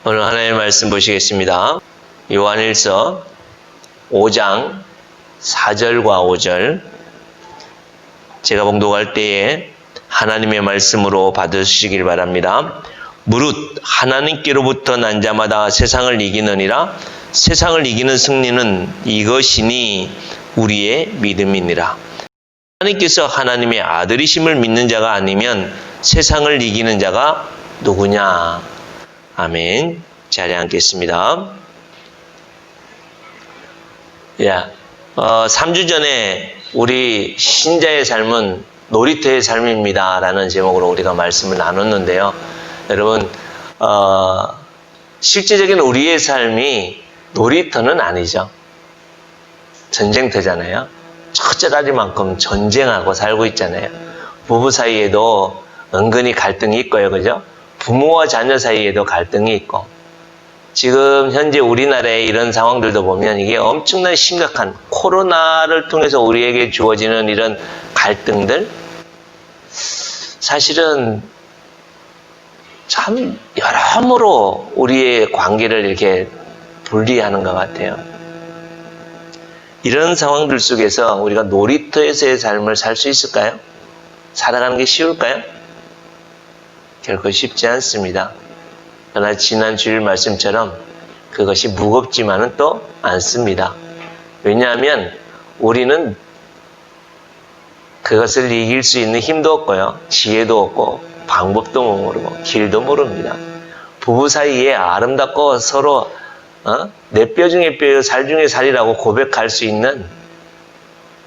오늘 하나님의 말씀 보시겠습니다. 요한일서 5장 4절과 5절 제가 봉독할 때에 하나님의 말씀으로 받으시길 바랍니다. 무릇 하나님께로부터 난 자마다 세상을 이기느니라. 세상을 이기는 승리는 이것이니 우리의 믿음이니라. 하나님께서 하나님의 아들이심을 믿는 자가 아니면 세상을 이기는 자가 누구냐? 아멘. 자리에 앉겠습니다. 3주 전에 우리 신자의 삶은 놀이터의 삶입니다 라는 제목으로 우리가 말씀을 나눴는데요. 여러분, 실제적인 우리의 삶이 놀이터는 아니죠. 전쟁터잖아요. 처절하리만큼 전쟁하고 살고 있잖아요. 부부 사이에도 은근히 갈등이 있고요. 그죠? 부모와 자녀 사이에도 갈등이 있고, 지금 현재 우리나라의 이런 상황들도 보면 이게 엄청난 심각한 코로나를 통해서 우리에게 주어지는 이런 갈등들, 사실은 참 여러모로 우리의 관계를 이렇게 분리하는 것 같아요. 이런 상황들 속에서 우리가 놀이터에서의 삶을 살 수 있을까요? 살아가는 게 쉬울까요? 결코 쉽지 않습니다. 그러나 지난 주일 말씀처럼 그것이 무겁지만은 또 않습니다. 왜냐하면 우리는 그것을 이길 수 있는 힘도 없고요. 지혜도 없고 방법도 모르고 길도 모릅니다. 부부 사이에 아름답고 서로 내 뼈 중에 뼈요 살 중에 살이라고 고백할 수 있는,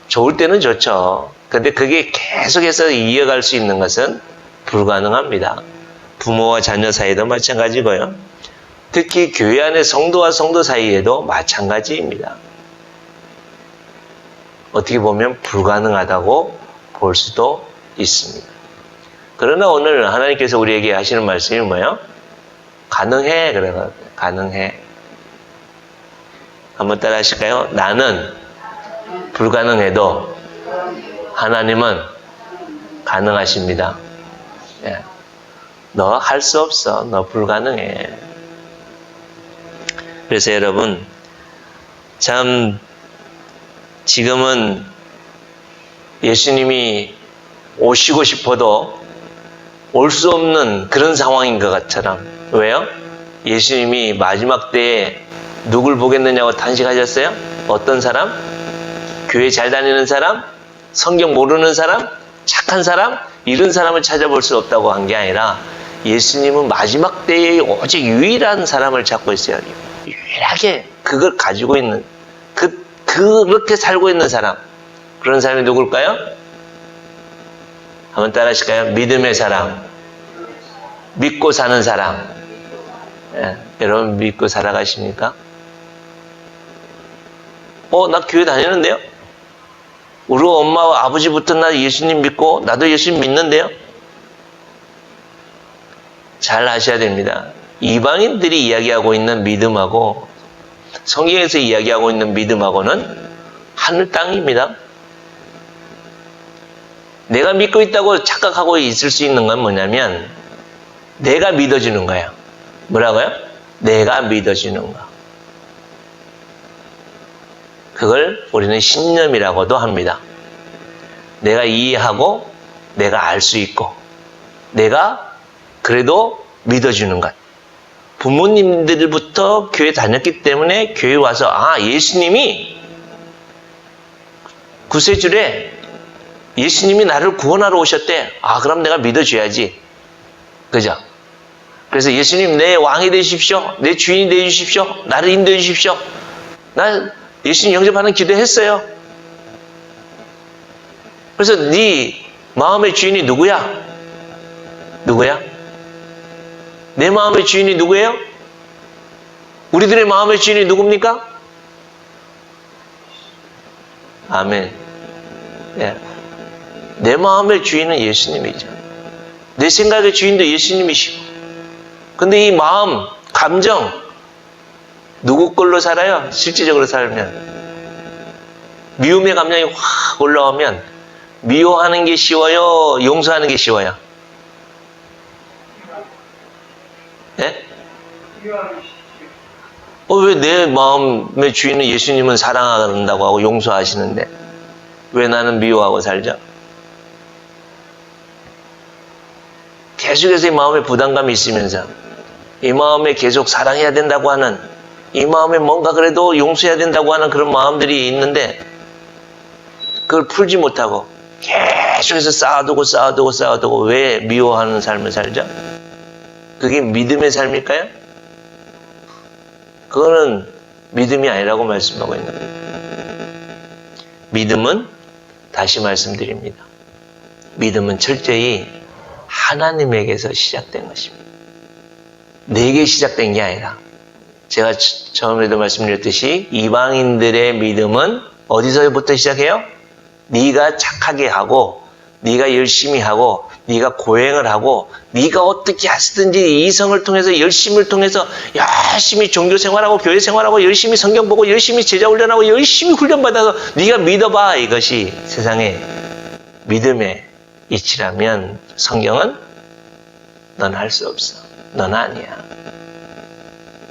좋을 때는 좋죠. 근데 그게 계속해서 이어갈 수 있는 것은 불가능합니다. 부모와 자녀 사이도 마찬가지고요. 특히 교회 안에 성도와 성도 사이에도 마찬가지입니다. 어떻게 보면 불가능하다고 볼 수도 있습니다. 그러나 오늘 하나님께서 우리에게 하시는 말씀이 뭐예요? 가능해. 그러나 가능해. 한번 따라 하실까요? 나는 불가능해도 하나님은 가능하십니다. 너 할 수 없어. 너 불가능해. 그래서 여러분, 참 지금은 예수님이 오시고 싶어도 올 수 없는 그런 상황인 것 같처럼. 왜요? 예수님이 마지막 때에 누굴 보겠느냐고 탄식하셨어요? 어떤 사람? 교회 잘 다니는 사람? 성경 모르는 사람? 착한 사람? 이런 사람을 찾아볼 수 없다고 한 게 아니라 예수님은 마지막 때에 오직 유일한 사람을 찾고 있어요. 유일하게 그걸 가지고 있는, 그렇게 살고 있는 사람. 그런 사람이 누굴까요? 한번 따라 하실까요? 믿음의 사람. 믿고 사는 사람. 여러분 믿고 살아가십니까? 나 교회 다니는데요? 우리 엄마와 아버지부터 나 예수님 믿고 나도 예수님 믿는데요? 잘 아셔야 됩니다. 이방인들이 이야기하고 있는 믿음하고 성경에서 이야기하고 있는 믿음하고는 하늘 땅입니다. 내가 믿고 있다고 착각하고 있을 수 있는 건 뭐냐면 내가 믿어주는 거예요. 뭐라고요? 내가 믿어주는 거. 그걸 우리는 신념이라고도 합니다. 내가 이해하고 내가 알 수 있고 내가 그래도 믿어주는 것. 부모님들부터 교회 다녔기 때문에 교회 와서 예수님이 구세주래. 예수님이 나를 구원하러 오셨대. 그럼 내가 믿어줘야지. 그죠? 그래서 예수님 내 왕이 되십시오. 내 주인이 되주십시오. 나를 인도해 주십시오. 나 예수님 영접하는 기도했어요. 그래서 네 마음의 주인이 누구야? 누구야? 내 마음의 주인이 누구예요? 우리들의 마음의 주인이 누굽니까? 아멘. 내 마음의 주인은 예수님이죠. 내 생각의 주인도 예수님이시고. 근데 이 마음, 감정, 누구 걸로 살아요? 실질적으로 살면. 미움의 감정이 확 올라오면 미워하는 게 쉬워요? 용서하는 게 쉬워요? 왜 내 마음의 주인은 예수님은 사랑한다고 하고 용서하시는데 왜 나는 미워하고 살죠? 계속해서 이 마음에 부담감이 있으면서 이 마음에 계속 사랑해야 된다고 하는, 이 마음에 뭔가 그래도 용서해야 된다고 하는 그런 마음들이 있는데 그걸 풀지 못하고 계속해서 쌓아두고 왜 미워하는 삶을 살죠? 그게 믿음의 삶일까요? 그거는 믿음이 아니라고 말씀하고 있는 거예요. 믿음은, 다시 말씀드립니다, 믿음은 철저히 하나님에게서 시작된 것입니다. 내게 시작된 게 아니라, 제가 처음에도 말씀드렸듯이 이방인들의 믿음은 어디서부터 시작해요? 네가 착하게 하고, 네가 열심히 하고, 네가 고행을 하고, 네가 어떻게 하시든지 이성을 통해서, 열심을 통해서 열심히 종교 생활하고 교회 생활하고 열심히 성경 보고 열심히 제자 훈련하고 열심히 훈련받아서 네가 믿어봐. 이것이 세상의 믿음의 이치라면 성경은 넌 할 수 없어. 넌 아니야.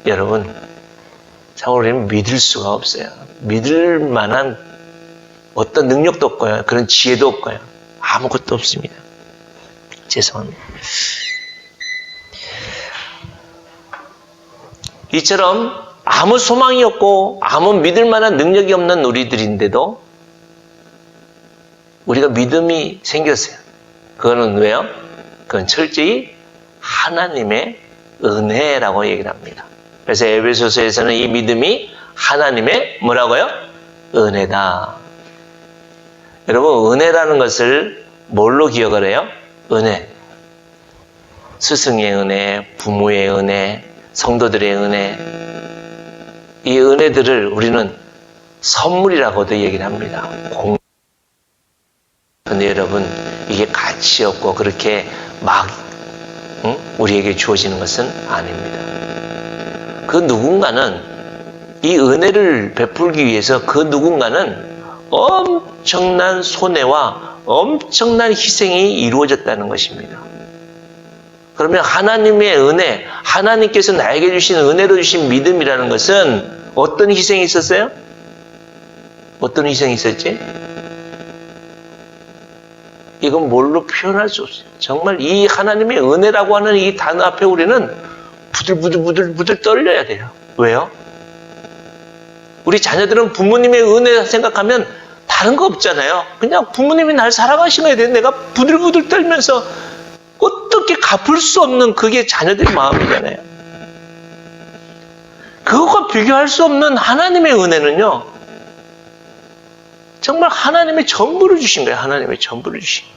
여러분, 참 우리는 믿을 수가 없어요. 믿을 만한 어떤 능력도 없고요. 그런 지혜도 없고요. 아무것도 없습니다. 죄송합니다. 이처럼 아무 소망이 없고 아무 믿을 만한 능력이 없는 우리들인데도 우리가 믿음이 생겼어요. 그거는 왜요? 그건 철저히 하나님의 은혜라고 얘기를 합니다. 그래서 에베소서에서는 이 믿음이 하나님의 뭐라고요? 은혜다. 여러분, 은혜라는 것을 뭘로 기억을 해요? 은혜. 스승의 은혜, 부모의 은혜, 성도들의 은혜. 이 은혜들을 우리는 선물이라고도 얘기를 합니다. 그런데 여러분, 이게 가치 없고 그렇게 막 우리에게 주어지는 것은 아닙니다. 그 누군가는 이 은혜를 베풀기 위해서 그 누군가는 엄청난 손해와 엄청난 희생이 이루어졌다는 것입니다. 그러면 하나님의 은혜, 하나님께서 나에게 주신 은혜로 주신 믿음이라는 것은 어떤 희생이 있었어요? 어떤 희생이 있었지? 이건 뭘로 표현할 수 없어요. 정말 이 하나님의 은혜라고 하는 이 단어 앞에 우리는 부들부들 떨려야 돼요. 왜요? 우리 자녀들은 부모님의 은혜 생각하면 다른 거 없잖아요. 그냥 부모님이 날 사랑하신 거에 대해 내가 부들부들 떨면서 어떻게 갚을 수 없는 그게 자녀들의 마음이잖아요. 그것과 비교할 수 없는 하나님의 은혜는요, 정말 하나님의 전부를 주신 거예요. 하나님의 전부를 주신 거예요.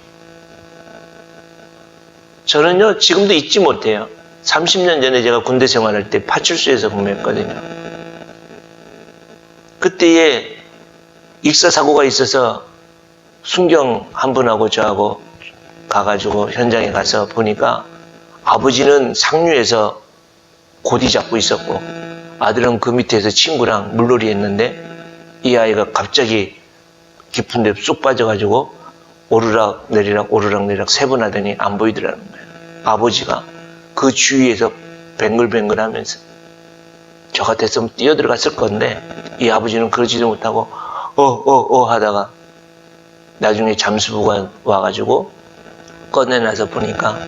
저는요, 지금도 잊지 못해요. 30년 전에 제가 군대 생활할 때 파출소에서 근무했거든요. 그때에 익사사고가 있어서 순경 한 분하고 저하고 가가지고 현장에 가서 보니까 아버지는 상류에서 고디 잡고 있었고 아들은 그 밑에서 친구랑 물놀이 했는데 이 아이가 갑자기 깊은 데 쑥 빠져가지고 오르락 내리락 세 번 하더니 안 보이더라는 거예요. 아버지가 그 주위에서 뱅글뱅글 하면서 저 같았으면 뛰어들어갔을 건데 이 아버지는 그러지도 못하고 하다가 나중에 잠수부가 와가지고 꺼내놔서 보니까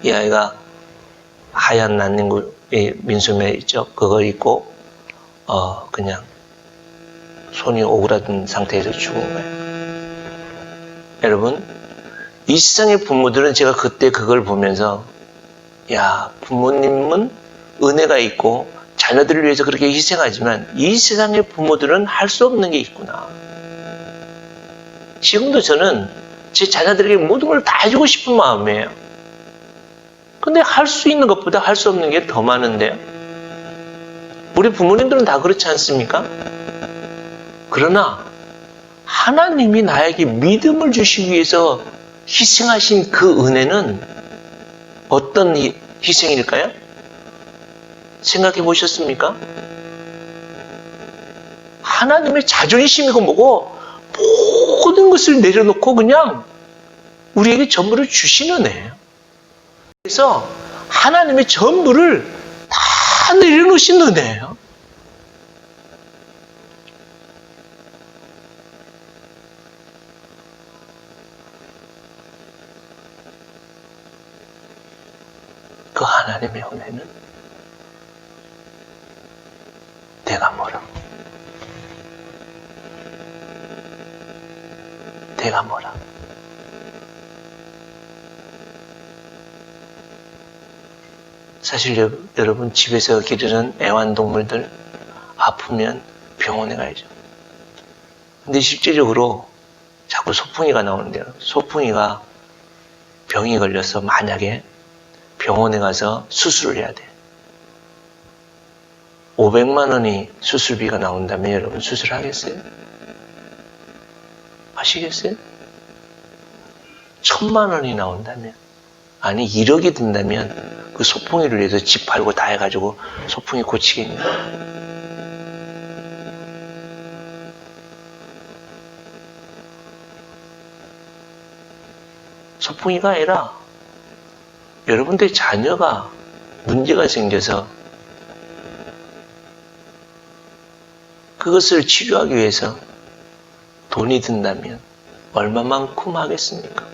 이 아이가 하얀 난닝구의 민소매 있죠? 그거 입고 그냥 손이 오그라든 상태에서 죽은 거예요. 여러분, 이 세상의 부모들은 제가 그때 그걸 보면서 야, 부모님은 은혜가 있고 자녀들을 위해서 그렇게 희생하지만 이 세상의 부모들은 할 수 없는 게 있구나. 지금도 저는 제 자녀들에게 모든 걸 다 해주고 싶은 마음이에요. 근데 할 수 있는 것보다 할 수 없는 게 더 많은데요. 우리 부모님들은 다 그렇지 않습니까? 그러나 하나님이 나에게 믿음을 주시기 위해서 희생하신 그 은혜는 어떤 희생일까요? 생각해 보셨습니까? 하나님의 자존심이고 뭐고 모든 것을 내려놓고 그냥 우리에게 전부를 주시는 애예요. 그래서 하나님의 전부를 다 다 내려놓으신 은혜예요. 그 하나님의 은혜는 내가 뭐라? 내가 뭐라? 사실 여러분 집에서 기르는 애완동물들 아프면 병원에 가야죠. 근데 실제적으로 자꾸 소풍이가 나오는데요. 소풍이가 병이 걸려서 만약에 병원에 가서 수술을 해야 돼. 500만 원이 수술비가 나온다면 여러분 수술하겠어요? 하시겠어요? 1000만 원이 나온다면, 아니 1억이 든다면 그 소풍이를 위해서 집 팔고 다 해가지고 소풍이 고치겠냐? 소풍이가 아니라 여러분들의 자녀가 문제가 생겨서 그것을 치료하기 위해서 돈이 든다면 얼마만큼 하겠습니까?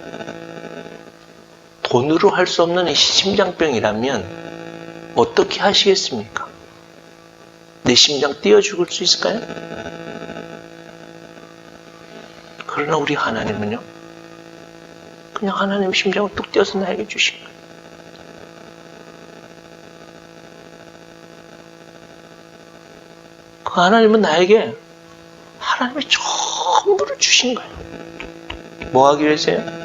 돈으로 할 수 없는 이 심장병이라면 어떻게 하시겠습니까? 내 심장 띄어 죽을 수 있을까요? 그러나 우리 하나님은요, 그냥 하나님 심장을 뚝 띄어서 나에게 주신 거예요. 그 하나님은 나에게 하나님의 전부를 주신 거예요. 뭐 하기 위해서요?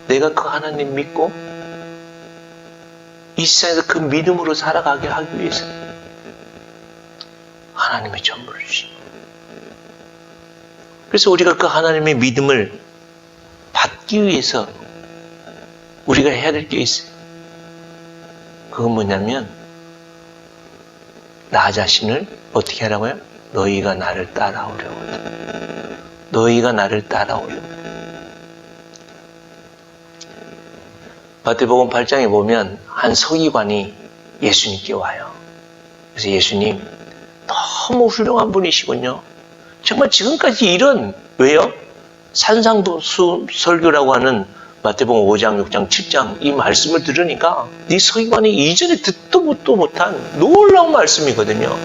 내가 그 하나님 믿고 이 세상에서 그 믿음으로 살아가게 하기 위해서 하나님의 전부를 주신 거예요. 그래서 우리가 그 하나님의 믿음을 받기 위해서 우리가 해야 될 게 있어요. 그건 뭐냐면 나 자신을 어떻게 하라고요? 너희가 나를 따라오려고. 너희가 나를 따라오려고. 마태복음 8장에 보면 한 서기관이 예수님께 와요. 그래서 예수님 너무 훌륭한 분이시군요. 정말 지금까지 이런, 왜요? 산상도수 설교라고 하는 마태복음 5장, 6장, 7장 이 말씀을 들으니까 이 서기관이 이전에 듣도 못한 놀라운 말씀이거든요.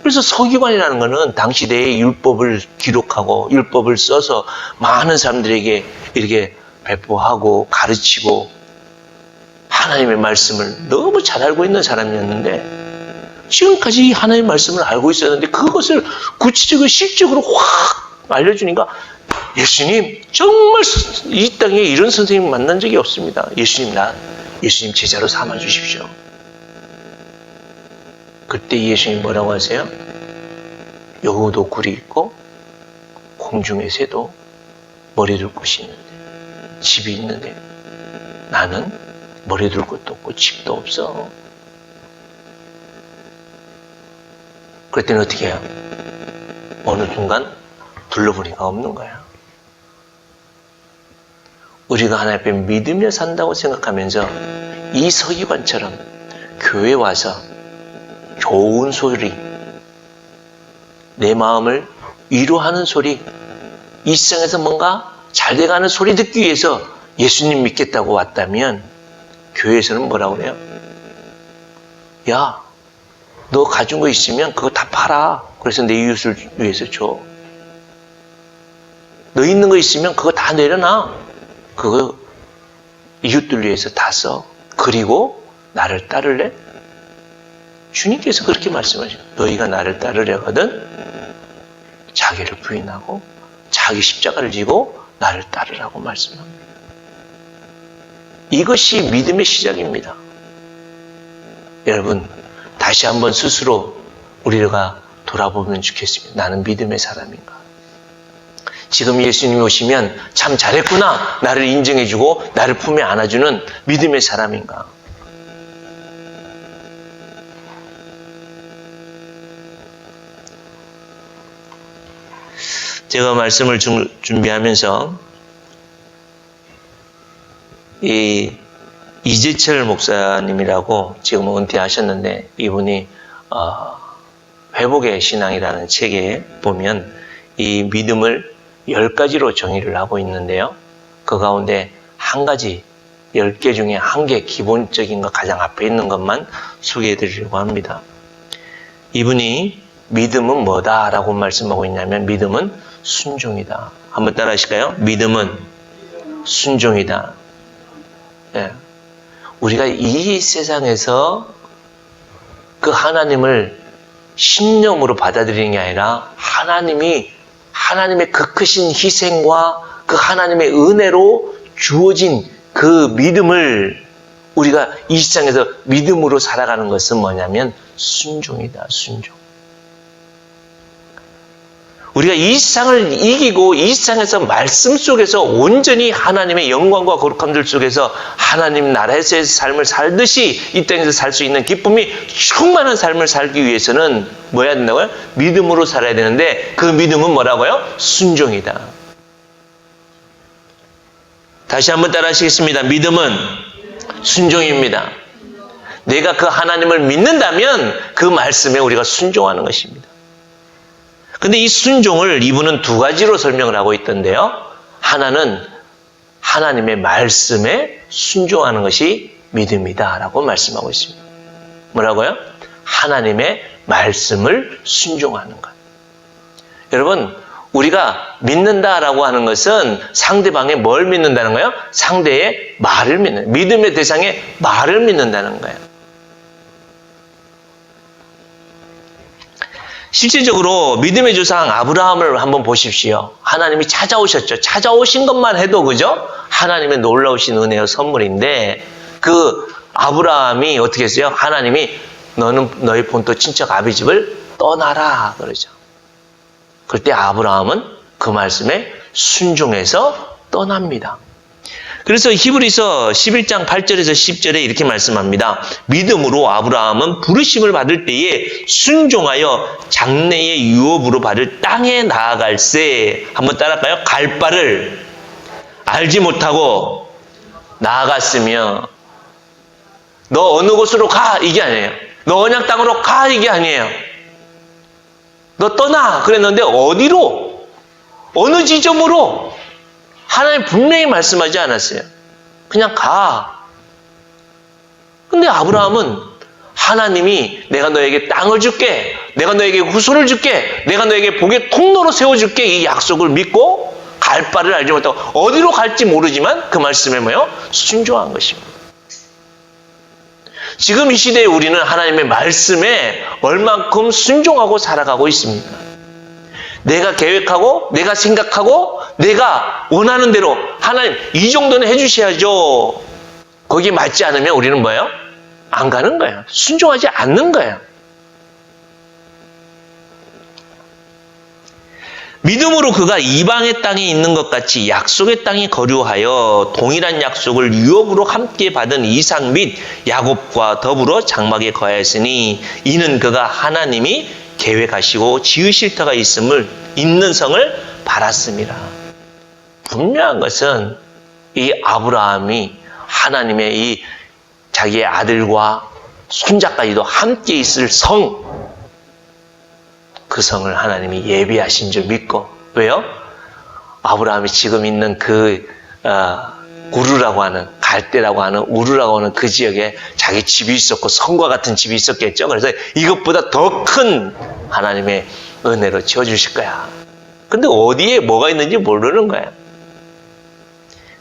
그래서 서기관이라는 것은 당시 대의 율법을 기록하고 율법을 써서 많은 사람들에게 이렇게 배포하고 가르치고 하나님의 말씀을 너무 잘 알고 있는 사람이었는데, 지금까지 하나님의 말씀을 알고 있었는데 그것을 구체적으로 실적으로 확 알려주니까 예수님 정말 이 땅에 이런 선생님 만난 적이 없습니다. 예수님 제자로 삼아 주십시오. 그때 예수님 뭐라고 하세요? 여우도 굴이 있고 공중의 새도 머리 둘 곳이 있는데, 집이 있는데 나는 머리 둘 곳도 없고 집도 없어. 그랬더니 어떻게 해요? 어느 순간 둘러보니까 없는 거야. 우리가 하나님 앞에 믿으며 산다고 생각하면서 이 서기관처럼 교회 와서 좋은 소리, 내 마음을 위로하는 소리, 이 세상에서 뭔가 잘 돼가는 소리 듣기 위해서 예수님 믿겠다고 왔다면 교회에서는 뭐라고 그래요? 야, 너 가진 거 있으면 그거 다 팔아. 그래서 내 이웃을 위해서 줘. 너 있는 거 있으면 그거 다 내려놔. 그거 이웃들 위해서 다 써. 그리고 나를 따를래? 주님께서 그렇게 말씀하셔요. 너희가 나를 따르려거든 자기를 부인하고 자기 십자가를 지고 나를 따르라고 말씀합니다. 이것이 믿음의 시작입니다. 여러분, 다시 한번 스스로 우리가 돌아보면 좋겠습니다. 나는 믿음의 사람인가? 지금 예수님이 오시면 참 잘했구나, 나를 인정해주고 나를 품에 안아주는 믿음의 사람인가? 제가 말씀을 준비하면서 이 이재철 목사님이라고 지금 은퇴하셨는데 이분이 회복의 신앙이라는 책에 보면 이 믿음을 10가지로 정의를 하고 있는데요. 그 가운데 한 가지 10개 중에 한 개 기본적인 거 가장 앞에 있는 것만 소개해 드리려고 합니다. 이분이 믿음은 뭐다라고 말씀하고 있냐면 믿음은 순종이다. 한번 따라 하실까요? 믿음은 순종이다. 예. 우리가 이 세상에서 그 하나님을 신념으로 받아들이는 게 아니라 하나님의 그 크신 희생과 그 하나님의 은혜로 주어진 그 믿음을 우리가 이 세상에서 믿음으로 살아가는 것은 뭐냐면 순종이다. 순종. 우리가 이 세상을 이기고 이 세상에서 말씀 속에서 온전히 하나님의 영광과 거룩함들 속에서 하나님 나라에서의 삶을 살듯이 이 땅에서 살 수 있는 기쁨이 충만한 삶을 살기 위해서는 뭐 해야 된다고요? 믿음으로 살아야 되는데 그 믿음은 뭐라고요? 순종이다. 다시 한번 따라 하시겠습니다. 믿음은 순종입니다. 내가 그 하나님을 믿는다면 그 말씀에 우리가 순종하는 것입니다. 근데 이 순종을 이분은 두 가지로 설명을 하고 있던데요. 하나는 하나님의 말씀에 순종하는 것이 믿음이다 라고 말씀하고 있습니다. 뭐라고요? 하나님의 말씀을 순종하는 것. 여러분, 우리가 믿는다라고 하는 것은 상대방의 뭘 믿는다는 거예요? 상대의 말을 믿는, 믿음의 대상의 말을 믿는다는 거예요. 실질적으로 믿음의 조상 아브라함을 한번 보십시오. 하나님이 찾아오셨죠. 찾아오신 것만 해도 그죠? 하나님의 놀라우신 은혜와 선물인데 그 아브라함이 어떻게 했어요? 하나님이 너는 너희 본토 친척 아비 집을 떠나라 그러죠. 그때 아브라함은 그 말씀에 순종해서 떠납니다. 그래서 히브리서 11장 8절에서 10절에 이렇게 말씀합니다. 믿음으로 아브라함은 부르심을 받을 때에 순종하여 장래의 유업으로 받을 땅에 나아갈새. 한번 따라할까요? 갈 바를 알지 못하고 나아갔으며. 너 어느 곳으로 가 이게 아니에요. 너 언약 땅으로 가 이게 아니에요. 너 떠나 그랬는데 어디로? 어느 지점으로? 하나님 분명히 말씀하지 않았어요. 그냥 가. 근데 아브라함은 하나님이 내가 너에게 땅을 줄게, 내가 너에게 후손을 줄게, 내가 너에게 복의 통로로 세워줄게 이 약속을 믿고 갈 바를 알지 못하고 어디로 갈지 모르지만 그 말씀에 뭐요? 순종한 것입니다. 지금 이 시대에 우리는 하나님의 말씀에 얼만큼 순종하고 살아가고 있습니까? 내가 계획하고 내가 생각하고 내가 원하는 대로 하나님 이 정도는 해주셔야죠. 거기에 맞지 않으면 우리는 뭐예요? 안 가는 거예요. 순종하지 않는 거예요. 믿음으로 그가 이방의 땅에 있는 것 같이 약속의 땅에 거류하여 동일한 약속을 유업으로 함께 받은 이삭 및 야곱과 더불어 장막에 거하였으니 이는 그가 하나님이 계획하시고 지으실 터가 있는 성을 바랐습니다. 분명한 것은 이 아브라함이 하나님의 이 자기의 아들과 손자까지도 함께 있을 성, 그 성을 하나님이 예비하신 줄 믿고. 왜요? 아브라함이 지금 있는 그 우르라고 하는, 갈대라고 하는 우르라고 하는 그 지역에 자기 집이 있었고 성과 같은 집이 있었겠죠. 그래서 이것보다 더 큰 하나님의 은혜로 지어주실 거야. 근데 어디에 뭐가 있는지 모르는 거야.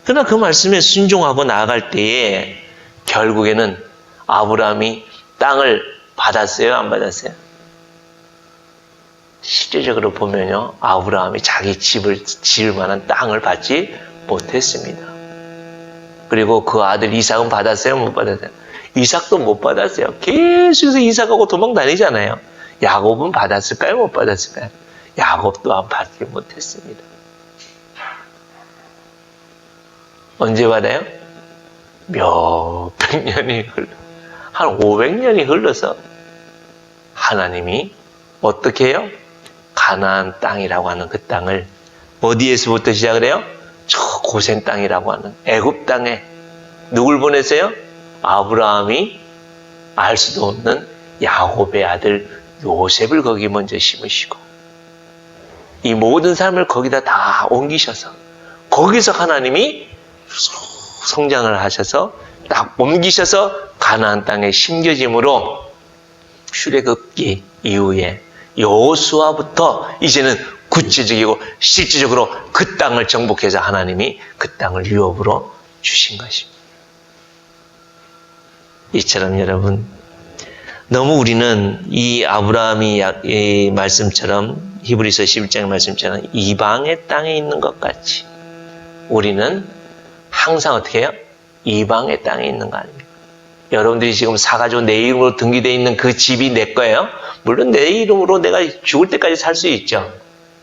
그러나 그 말씀에 순종하고 나아갈 때에 결국에는 아브라함이 땅을 받았어요? 안 받았어요? 실제적으로 보면요, 아브라함이 자기 집을 지을 만한 땅을 받지 못했습니다. 그리고 그 아들 이삭은 받았어요? 못 받았어요? 이삭도 못 받았어요. 계속해서 이삭하고 도망 다니잖아요. 야곱은 받았을까요? 못 받았을까요? 야곱 또한 받지 못했습니다. 언제 받아요? 몇백 년이 한 500년이 흘러서 하나님이 어떻게 해요? 가나안 땅이라고 하는 그 땅을 어디에서부터 시작을 해요? 저 고센 땅이라고 하는 애굽 땅에 누굴 보내세요? 아브라함이 알 수도 없는 야곱의 아들 요셉을 거기 먼저 심으시고 이 모든 삶을 거기다 다 옮기셔서 거기서 하나님이 성장을 하셔서 딱 옮기셔서 가나안 땅에 심겨짐으로 출애굽기 이후에 여호수아부터 이제는 구체적이고 실질적으로 그 땅을 정복해서 하나님이 그 땅을 유업으로 주신 것입니다. 이처럼 여러분 너무 우리는 이 아브라함이 말씀처럼 히브리서 11장의 말씀처럼 이방의 땅에 있는 것 같이 우리는 항상 어떻게 해요? 이방의 땅에 있는 거 아닙니까? 여러분들이 지금 사가지고 내 이름으로 등기되어 있는 그 집이 내 거예요. 물론 내 이름으로 내가 죽을 때까지 살 수 있죠.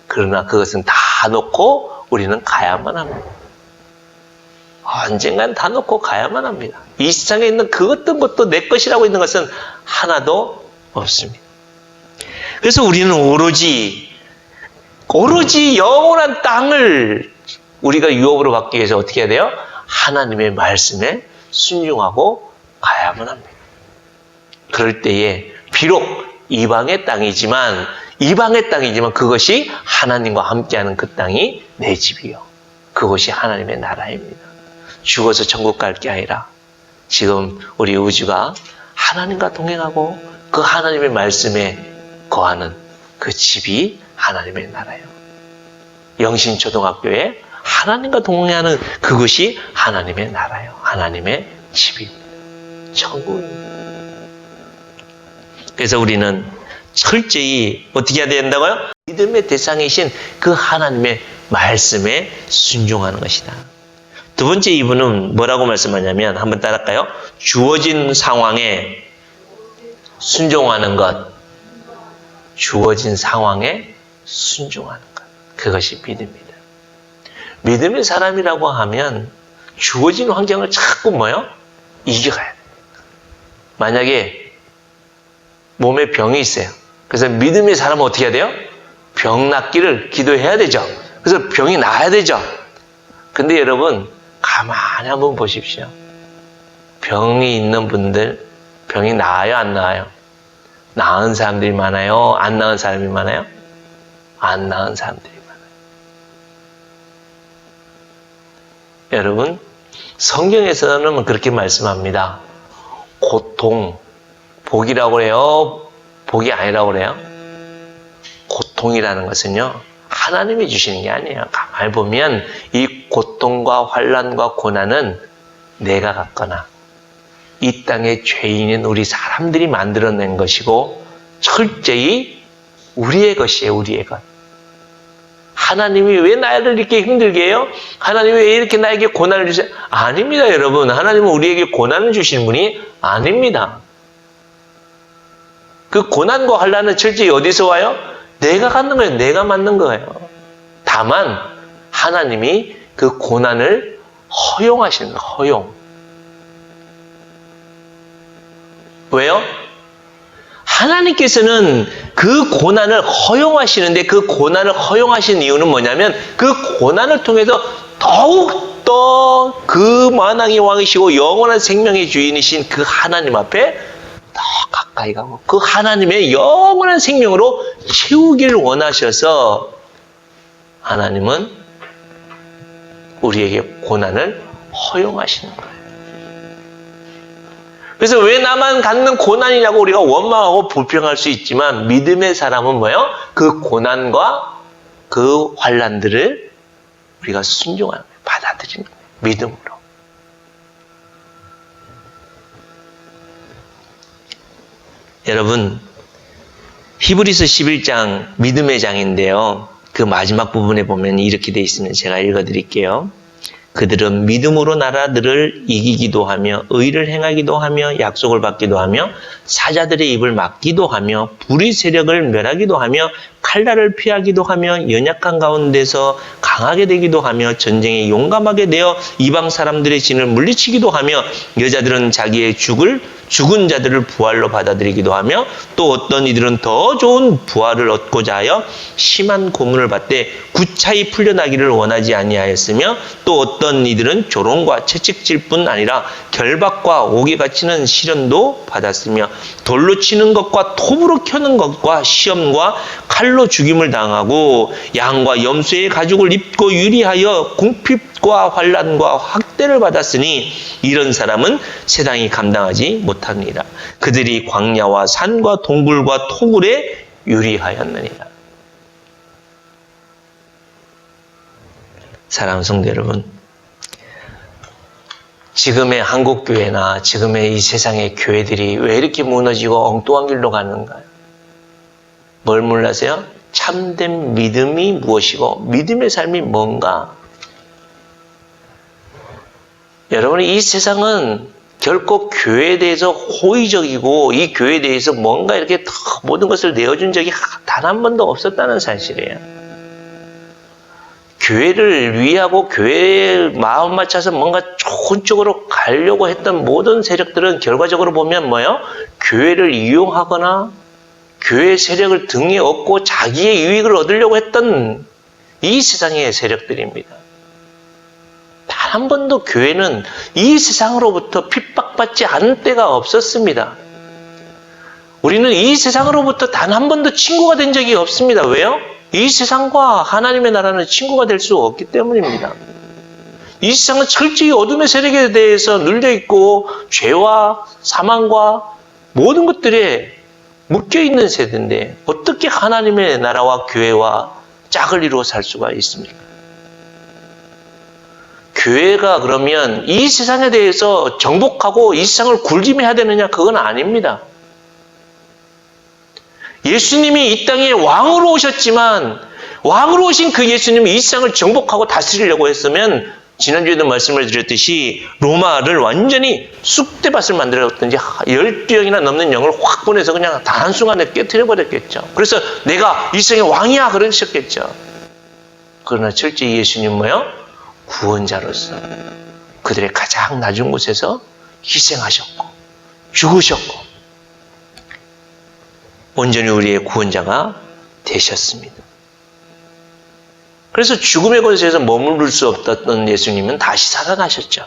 그러나 그것은 다 놓고 우리는 가야만 합니다. 언젠간 다 놓고 가야만 합니다. 이 세상에 있는 그 어떤 것도 내 것이라고 있는 것은 하나도 없습니다. 그래서 우리는 오로지 영원한 땅을 우리가 유업으로 받기 위해서 어떻게 해야 돼요? 하나님의 말씀에 순종하고 가야만 합니다. 그럴 때에 비록 이방의 땅이지만 그것이 하나님과 함께하는 그 땅이 내 집이요. 그것이 하나님의 나라입니다. 죽어서 천국 갈 게 아니라 지금 우리 우주가 하나님과 동행하고 그 하나님의 말씀에 거하는 그 집이 하나님의 나라예요. 영신초등학교에 하나님과 동행하는 그것이 하나님의 나라예요. 하나님의 집입니다. 천국입니다. 그래서 우리는 철저히 어떻게 해야 된다고요? 믿음의 대상이신 그 하나님의 말씀에 순종하는 것이다. 두 번째 이분은 뭐라고 말씀하냐면 한번 따라할까요? 주어진 상황에 순종하는 것. 주어진 상황에 순종하는 것. 그것이 믿음입니다. 믿음의 사람이라고 하면 주어진 환경을 자꾸 이겨가야 돼요. 만약에 몸에 병이 있어요. 그래서 믿음의 사람은 어떻게 해야 돼요? 병 낫기를 기도해야 되죠. 그래서 병이 나아야 되죠. 근데 여러분 가만히 한번 보십시오. 병이 있는 분들 병이 나아요? 안 나아요? 나은 사람들이 많아요? 안 나은 사람이 많아요? 안 나은 사람들이 많아요. 여러분 성경에서는 그렇게 말씀합니다. 고통, 복이라고 해요? 복이 아니라고 그래요? 고통이라는 것은요, 하나님이 주시는 게 아니에요. 가만히 보면 이 고통과 환난과 고난은 내가 갖거나 이 땅의 죄인인 우리 사람들이 만들어낸 것이고 철저히 우리의 것이에요. 우리의 것. 하나님이 왜 나를 이렇게 힘들게 해요? 하나님이 왜 이렇게 나에게 고난을 주세요? 아닙니다, 여러분. 하나님은 우리에게 고난을 주시는 분이 아닙니다. 그 고난과 환난은 철저히 어디서 와요? 내가 갖는 거예요. 내가 만든 거예요. 다만 하나님이 그 고난을 허용하시는 거예요. 허용. 왜요? 하나님께서는 그 고난을 허용하시는데 그 고난을 허용하신 이유는 뭐냐면 그 고난을 통해서 더욱더 그 만왕의 왕이시고 영원한 생명의 주인이신 그 하나님 앞에 더 가까이 가고 그 하나님의 영원한 생명으로 채우기를 원하셔서 하나님은 우리에게 고난을 허용하시는 거예요. 그래서 왜 나만 갖는 고난이냐고 우리가 원망하고 불평할 수 있지만 믿음의 사람은 뭐예요? 그 고난과 그 환난들을 우리가 순종하는 거예요. 받아들이는 거예요. 믿음으로. 여러분 히브리서 11장 믿음의 장인데요. 그 마지막 부분에 보면 이렇게 되어 있으면 제가 읽어드릴게요. 그들은 믿음으로 나라들을 이기기도 하며 의를 행하기도 하며 약속을 받기도 하며 사자들의 입을 막기도 하며 불의 세력을 멸하기도 하며 칼날을 피하기도 하며 연약한 가운데서 강하게 되기도 하며 전쟁에 용감하게 되어 이방 사람들의 진을 물리치기도 하며 여자들은 자기의 죽을 죽은 자들을 부활로 받아들이기도 하며 또 어떤 이들은 더 좋은 부활을 얻고자 하여 심한 고문을 받되 구차히 풀려나기를 원하지 아니하였으며 또 어떤 이들은 조롱과 채찍질 뿐 아니라 결박과 옥에 갇히는 시련도 받았으며 돌로 치는 것과 톱으로 켜는 것과 시험과 칼로 죽임을 당하고 양과 염소의 가죽을 입고 유리하여 궁핍과 환난과 학대를 받았으니 이런 사람은 세상이 감당하지 못합니다. 그들이 광야와 산과 동굴과 토굴에 유리하였느니라. 사랑하는 성도 여러분, 지금의 한국교회나 지금의 이 세상의 교회들이 왜 이렇게 무너지고 엉뚱한 길로 가는가요? 뭘 몰라세요? 참된 믿음이 무엇이고 믿음의 삶이 뭔가? 여러분, 이 세상은 결코 교회에 대해서 호의적이고 이 교회에 대해서 뭔가 이렇게 모든 것을 내어준 적이 단 한 번도 없었다는 사실이에요. 교회를 위하고 교회에 마음 맞춰서 뭔가 좋은 쪽으로 가려고 했던 모든 세력들은 결과적으로 보면 뭐예요? 교회를 이용하거나 교회 세력을 등에 업고 자기의 유익을 얻으려고 했던 이 세상의 세력들입니다. 단 한 번도 교회는 이 세상으로부터 핍박받지 않은 때가 없었습니다. 우리는 이 세상으로부터 단 한 번도 친구가 된 적이 없습니다. 왜요? 이 세상과 하나님의 나라는 친구가 될 수 없기 때문입니다. 이 세상은 철저히 어둠의 세력에 대해서 눌려있고 죄와 사망과 모든 것들에 묶여있는 세대인데 어떻게 하나님의 나라와 교회와 짝을 이루어 살 수가 있습니까? 교회가 그러면 이 세상에 대해서 정복하고 이 세상을 굴림해야 되느냐? 그건 아닙니다. 예수님이 이 땅에 왕으로 오셨지만 왕으로 오신 그 예수님이 이 세상을 정복하고 다스리려고 했으면 지난주에도 말씀을 드렸듯이 로마를 완전히 쑥대밭을 만들었든지 12영이나 넘는 영을 확 보내서 그냥 단 한순간에 깨트려버렸겠죠. 그래서 내가 이 세상의 왕이야 그러셨겠죠. 그러나 철저히 예수님은 뭐요? 구원자로서 그들의 가장 낮은 곳에서 희생하셨고 죽으셨고 온전히 우리의 구원자가 되셨습니다. 그래서 죽음의 곳에서 머무를 수 없었던 예수님은 다시 살아나셨죠.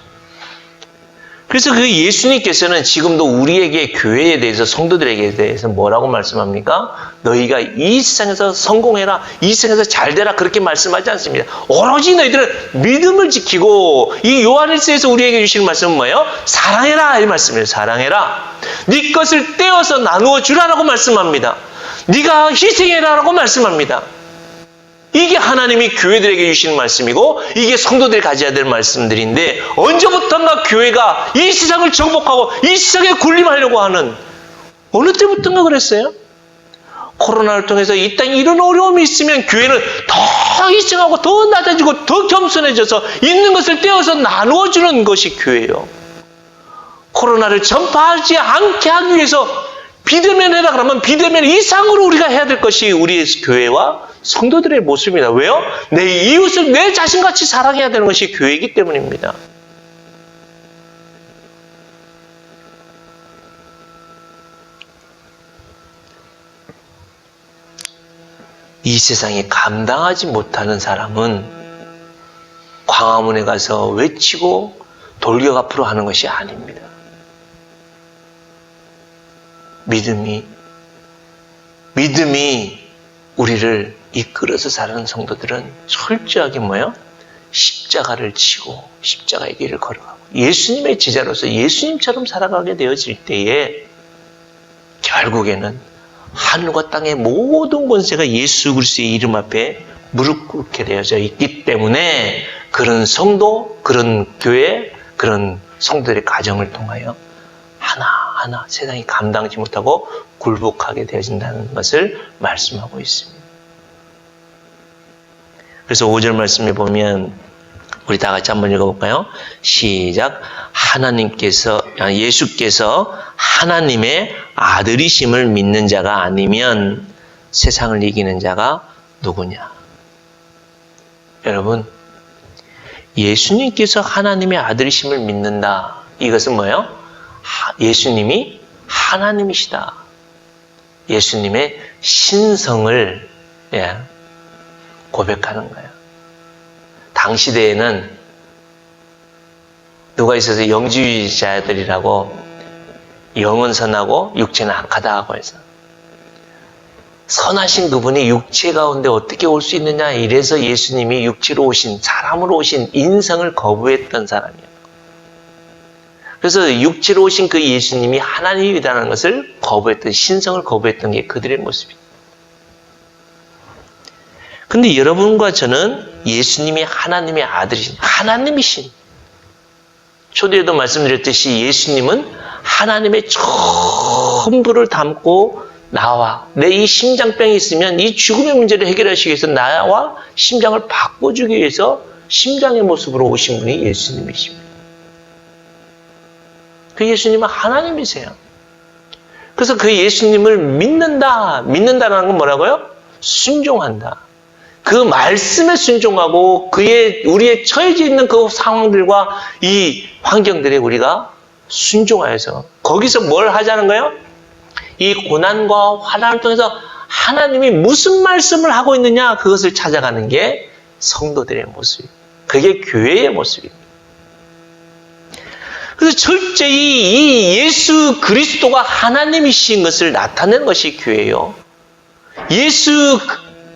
그래서 그 예수님께서는 지금도 우리에게 교회에 대해서 성도들에게 대해서 뭐라고 말씀합니까? 너희가 이 세상에서 성공해라, 이 세상에서 잘되라 그렇게 말씀하지 않습니다. 오로지 너희들은 믿음을 지키고 이 요한일서에서 우리에게 주시는 말씀은 뭐예요? 사랑해라 이 말씀이에요. 사랑해라. 네 것을 떼어서 나누어 주라라고 말씀합니다. 네가 희생해라라고 말씀합니다. 이게 하나님이 교회들에게 주시는 말씀이고 이게 성도들이 가져야 될 말씀들인데 언제부턴가 교회가 이 세상을 정복하고 이 세상에 군림하려고 하는 어느 때부턴가 그랬어요? 코로나를 통해서 이 땅에 이런 어려움이 있으면 교회는 더 희생하고 더 낮아지고 더 겸손해져서 있는 것을 떼어서 나누어주는 것이 교회예요. 코로나를 전파하지 않게 하기 위해서 비대면 해라 그러면 비대면 이상으로 우리가 해야 될 것이 우리의 교회와 성도들의 모습입니다. 왜요? 내 이웃을 내 자신같이 사랑해야 되는 것이 교회이기 때문입니다. 이 세상에 감당하지 못하는 사람은 광화문에 가서 외치고 돌격 앞으로 하는 것이 아닙니다. 믿음이 우리를 이끌어서 살아가는 성도들은 철저하게 뭐예요? 십자가를 지고 십자가의 길을 걸어가고 예수님의 제자로서 예수님처럼 살아가게 되어질 때에 결국에는 하늘과 땅의 모든 권세가 예수 그리스도의 이름 앞에 무릎 꿇게 되어져 있기 때문에 그런 성도, 그런 교회, 그런 성도들의 가정을 통하여 하나하나 세상이 감당하지 못하고 굴복하게 되어진다는 것을 말씀하고 있습니다. 그래서 5절 말씀에 보면 우리 다 같이 한번 읽어볼까요? 시작. 예수께서 하나님의 아들이심을 믿는 자가 아니면 세상을 이기는 자가 누구냐? 여러분, 예수님께서 하나님의 아들이심을 믿는다. 이것은 뭐예요? 예수님이 하나님이시다. 예수님의 신성을 고백하는 거예요. 당시대에는 누가 있어서 영주의자들이라고 영은 선하고 육체는 악하다고 해서 선하신 그분이 육체 가운데 어떻게 올 수 있느냐 이래서 예수님이 육체로 오신 사람으로 오신 인성을 거부했던 사람이에요. 그래서 육체로 오신 그 예수님이 하나님이라는 것을 거부했던 신성을 거부했던 게 그들의 모습이에요. 근데 여러분과 저는 예수님이 하나님의 아들이신 하나님이신 초대에도 말씀드렸듯이 예수님은 하나님의 전부를 담고 나와 내 이 심장병이 있으면 이 죽음의 문제를 해결하시기 위해서 나와 심장을 바꿔주기 위해서 심장의 모습으로 오신 분이 예수님이십니다. 그 예수님은 하나님이세요. 그래서 그 예수님을 믿는다라는 건 뭐라고요? 순종한다. 그 말씀에 순종하고 우리의 처해져 있는 그 상황들과 이 환경들에 우리가 순종하여서 거기서 뭘 하자는 거예요? 이 고난과 환난을 통해서 하나님이 무슨 말씀을 하고 있느냐 그것을 찾아가는 게 성도들의 모습입니다. 그게 교회의 모습입니다. 그래서 철저히 이 예수 그리스도가 하나님이신 것을 나타내는 것이 교회예요. 예수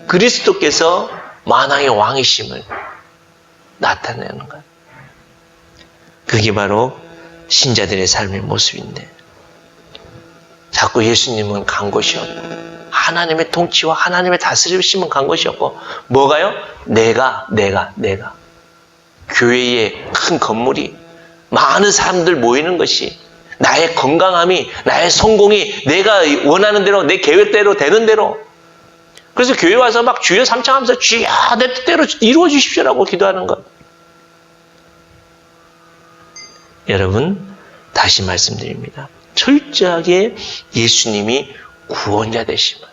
그리스도께서 만왕의 왕이심을 나타내는 것. 그게 바로 신자들의 삶의 모습인데 자꾸 예수님은 간 것이었고 하나님의 통치와 하나님의 다스리심은 간 것이었고 뭐가요? 내가 교회의 큰 건물이 많은 사람들 모이는 것이 나의 건강함이 나의 성공이 내가 원하는 대로 내 계획대로 되는 대로 그래서 교회 와서 막 주여 삼창하면서 주여 내 뜻대로 이루어 주십시오라고 기도하는 것. 여러분 다시 말씀드립니다. 철저하게 예수님이 구원자 되심을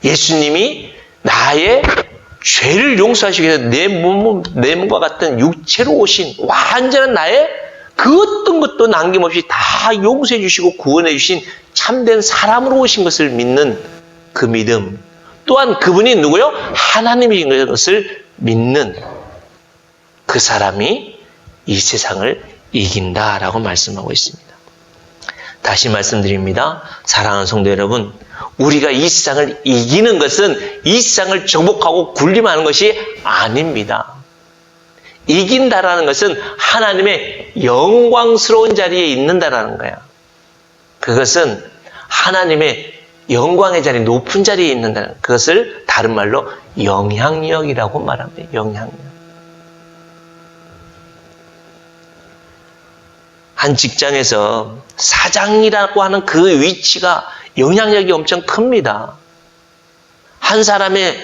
예수님이 나의 죄를 용서하시기 위해서 내 몸과 같은 육체로 오신 완전한 나의 그 어떤 것도 남김없이 다 용서해 주시고 구원해 주신 참된 사람으로 오신 것을 믿는 그 믿음 또한 그분이 누구요? 하나님인 것을 믿는 그 사람이 이 세상을 이긴다라고 말씀하고 있습니다. 다시 말씀드립니다. 사랑하는 성도 여러분, 우리가 이 세상을 이기는 것은 이 세상을 정복하고 군림하는 것이 아닙니다. 이긴다라는 것은 하나님의 영광스러운 자리에 있는다라는 거야. 그것은 하나님의 영광의 자리, 높은 자리에 있는다는 그것을 다른 말로 영향력이라고 말합니다. 영향력. 한 직장에서 사장이라고 하는 그 위치가 영향력이 엄청 큽니다. 한 사람의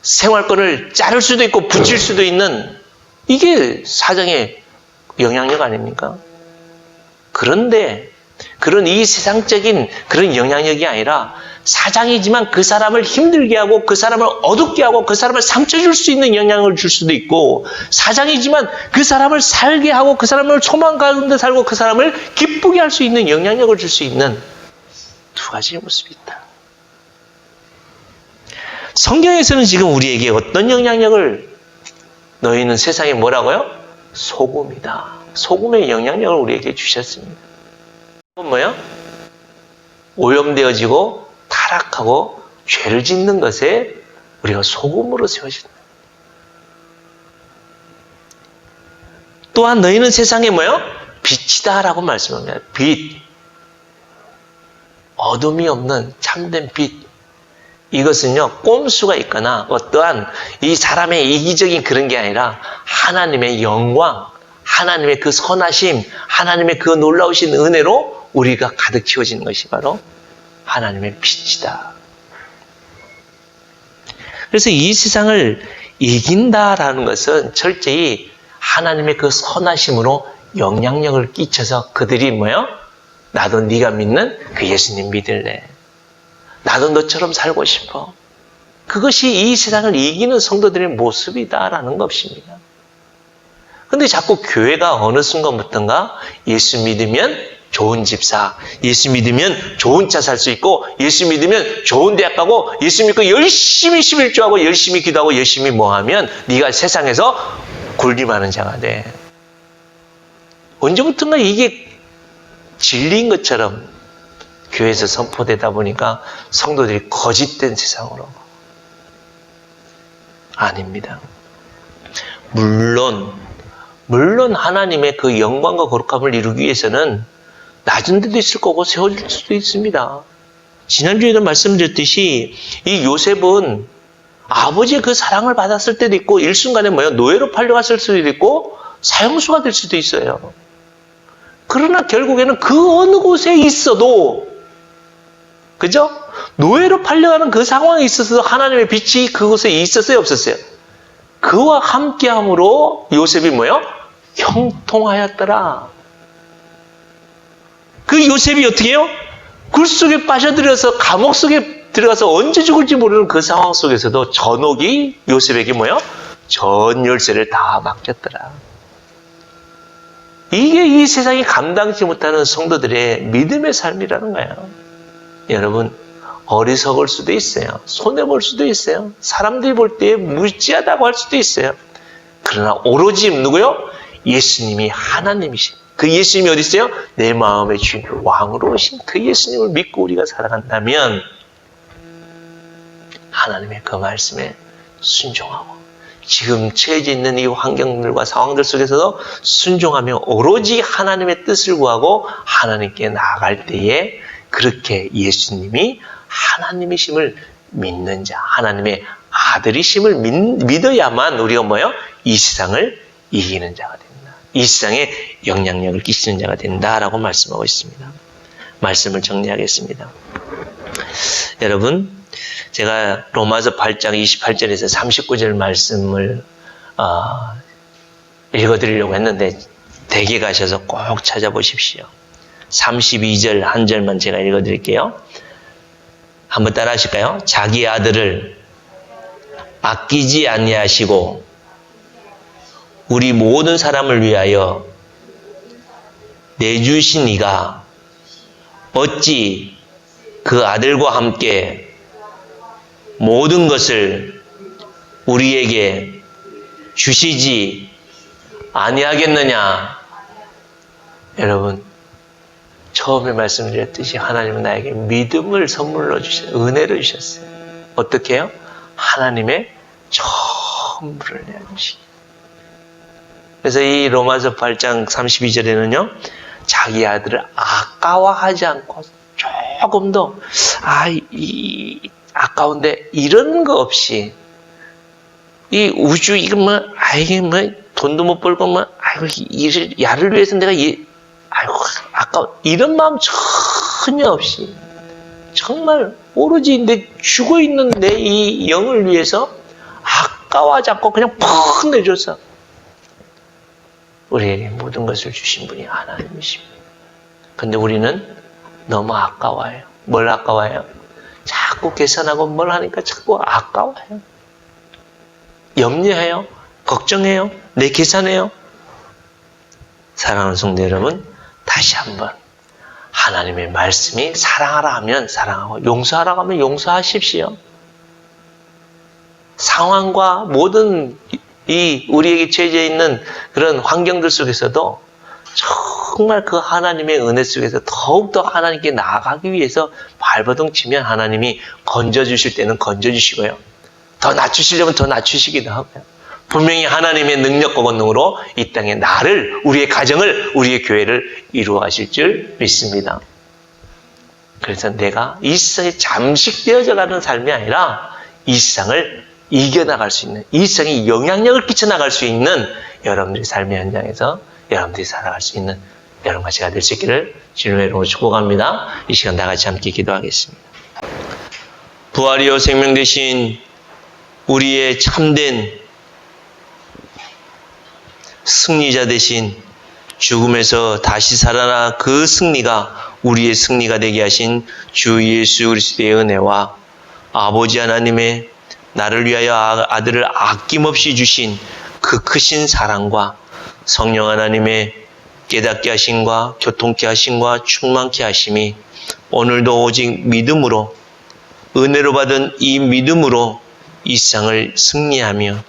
생활권을 자를 수도 있고 붙일 수도 있는 이게 사장의 영향력 아닙니까? 그런데 그런 이 세상적인 그런 영향력이 아니라 사장이지만 그 사람을 힘들게 하고 그 사람을 어둡게 하고 그 사람을 상처 줄 수 있는 영향을 줄 수도 있고 사장이지만 그 사람을 살게 하고 그 사람을 소망 가운데 살고 그 사람을 기쁘게 할 수 있는 영향력을 줄 수 있는 두 가지의 모습이 있다. 성경에서는 지금 우리에게 어떤 영향력을 너희는 세상에 뭐라고요? 소금이다. 소금의 영향력을 우리에게 주셨습니다. 그건 뭐예요? 오염되어지고 타락하고 죄를 짓는 것에 우리가 소금으로 세워진다. 또한 너희는 세상에 뭐예요? 빛이다라고 말씀합니다. 빛. 어둠이 없는 참된 빛. 이것은요, 꼼수가 있거나 어떠한 이 사람의 이기적인 그런 게 아니라 하나님의 영광, 하나님의 그 선하심, 하나님의 그 놀라우신 은혜로 우리가 가득 채워지는 것이 바로 하나님의 빛이다. 그래서 이 세상을 이긴다라는 것은 철저히 하나님의 그 선하심으로 영향력을 끼쳐서 그들이 뭐예요? 나도 네가 믿는 그 예수님 믿을래. 나도 너처럼 살고 싶어. 그것이 이 세상을 이기는 성도들의 모습이다라는 것입니다. 근데 자꾸 교회가 어느 순간부터인가 예수 믿으면 좋은 집 사. 예수 믿으면 좋은 차 살 수 있고, 예수 믿으면 좋은 대학 가고, 예수 믿고 열심히 11조하고 열심히 기도하고 열심히 뭐 하면 네가 세상에서 굴림하는 자가 돼. 언제부턴가 이게 진리인 것처럼 교회에서 선포되다 보니까 성도들이 거짓된 세상으로. 아닙니다. 물론 하나님의 그 영광과 거룩함을 이루기 위해서는 낮은 데도 있을 거고 세워질 수도 있습니다. 지난주에도 말씀드렸듯이 이 요셉은 아버지의 그 사랑을 받았을 때도 있고 일순간에 노예로 팔려갔을 수도 있고 사형수가 될 수도 있어요. 그러나 결국에는 그 어느 곳에 있어도, 그죠? 노예로 팔려가는 그 상황에 있어서 하나님의 빛이 그곳에 있었어요, 없었어요? 그와 함께함으로 요셉이 형통하였더라. 그 요셉이 어떻게 해요? 굴 속에 빠져들어서 감옥 속에 들어가서 언제 죽을지 모르는 그 상황 속에서도 전옥이 요셉에게 전 열쇠를 다 맡겼더라. 이게 이 세상이 감당치 못하는 성도들의 믿음의 삶이라는 거예요. 여러분, 어리석을 수도 있어요. 손해볼 수도 있어요. 사람들이 볼 때 무지하다고 할 수도 있어요. 그러나 오로지 누구요? 예수님이 하나님이신 그 예수님이 어디 있어요? 내 마음의 주인 왕으로 오신 그 예수님을 믿고 우리가 살아간다면 하나님의 그 말씀에 순종하고 지금 처해져 있는 이 환경들과 상황들 속에서도 순종하며 오로지 하나님의 뜻을 구하고 하나님께 나아갈 때에 그렇게 예수님이 하나님이심을 믿는 자, 하나님의 아들이심을 믿어야만 우리가 이 세상을 이기는 자가 된다. 이 세상에 영향력을 끼치는 자가 된다라고 말씀하고 있습니다. 말씀을 정리하겠습니다. 여러분, 제가 로마서 8장 28절에서 39절 말씀을 읽어드리려고 했는데 댁에 가셔서 꼭 찾아보십시오. 32절 한 절만 제가 읽어드릴게요. 한번 따라 하실까요? 자기 아들을 아끼지 아니하시고 우리 모든 사람을 위하여 내주신 이가 어찌 그 아들과 함께 모든 것을 우리에게 주시지 아니하겠느냐. 여러분, 처음에 말씀드렸듯이 하나님은 나에게 믿음을 선물로 주셨어요. 은혜를 주셨어요. 어떻게 해요? 하나님의 전부를 내주시기. 그래서 이 로마서 8장 32절에는요. 자기 아들을 아까워하지 않고 조금 더 아까운데 이런 거 없이 이 우주 이거 돈도 못 벌고 야를 위해서 내가 아까워 이런 마음 전혀 없이 정말 오로지 내 죽어있는 내 이 영을 위해서 아까워하지 않고 그냥 푹 내줘서 우리에게 모든 것을 주신 분이 하나님이십니다. 근데 우리는 너무 아까워요. 뭘 아까워해요? 자꾸 계산하고 뭘 하니까 자꾸 아까워해요. 염려해요. 걱정해요. 내 계산해요. 사랑하는 성도 여러분, 다시 한번 하나님의 말씀이 사랑하라 하면 사랑하고 용서하라 하면 용서하십시오. 상황과 모든 이 우리에게 처해져 있는 그런 환경들 속에서도 정말 그 하나님의 은혜 속에서 더욱더 하나님께 나아가기 위해서 발버둥 치면 하나님이 건져주실 때는 건져주시고요. 더 낮추시려면 더 낮추시기도 하고요. 분명히 하나님의 능력과 권능으로 이 땅에 나를, 우리의 가정을, 우리의 교회를 이루어가실 줄 믿습니다. 그래서 내가 이 세상에 잠식되어져 가는 삶이 아니라 이 세상을 이겨나갈 수 있는, 이 세상에 영향력을 끼쳐나갈 수 있는 여러분들의 삶의 현장에서 여러분들이 살아갈 수 있는 여러분과 제가 될 수 있기를 주님의 이름으로 축복합니다. 이 시간 다 같이 함께 기도하겠습니다. 부활이요 생명 되신 우리의 참된 승리자 되신 죽음에서 다시 살아나 그 승리가 우리의 승리가 되게 하신 주 예수 그리스도의 은혜와 아버지 하나님의 나를 위하여 아들을 아낌없이 주신 그 크신 사랑과 성령 하나님의 깨닫게 하심과 교통케 하심과 충만케 하심이 오늘도 오직 믿음으로 은혜로 받은 이 믿음으로 이 세상을 승리하며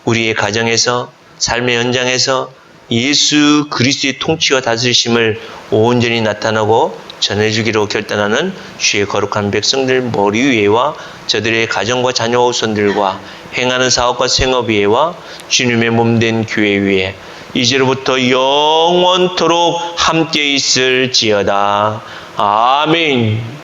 우리의 가정에서 삶의 현장에서 예수 그리스도의 통치와 다스리심을 온전히 나타나고 전해주기로 결단하는 주의 거룩한 백성들 머리 위에와 저들의 가정과 자녀와 후손들과 행하는 사업과 생업 위에와 주님의 몸된 교회 위에 이제로부터 영원토록 함께 있을지어다. 아멘.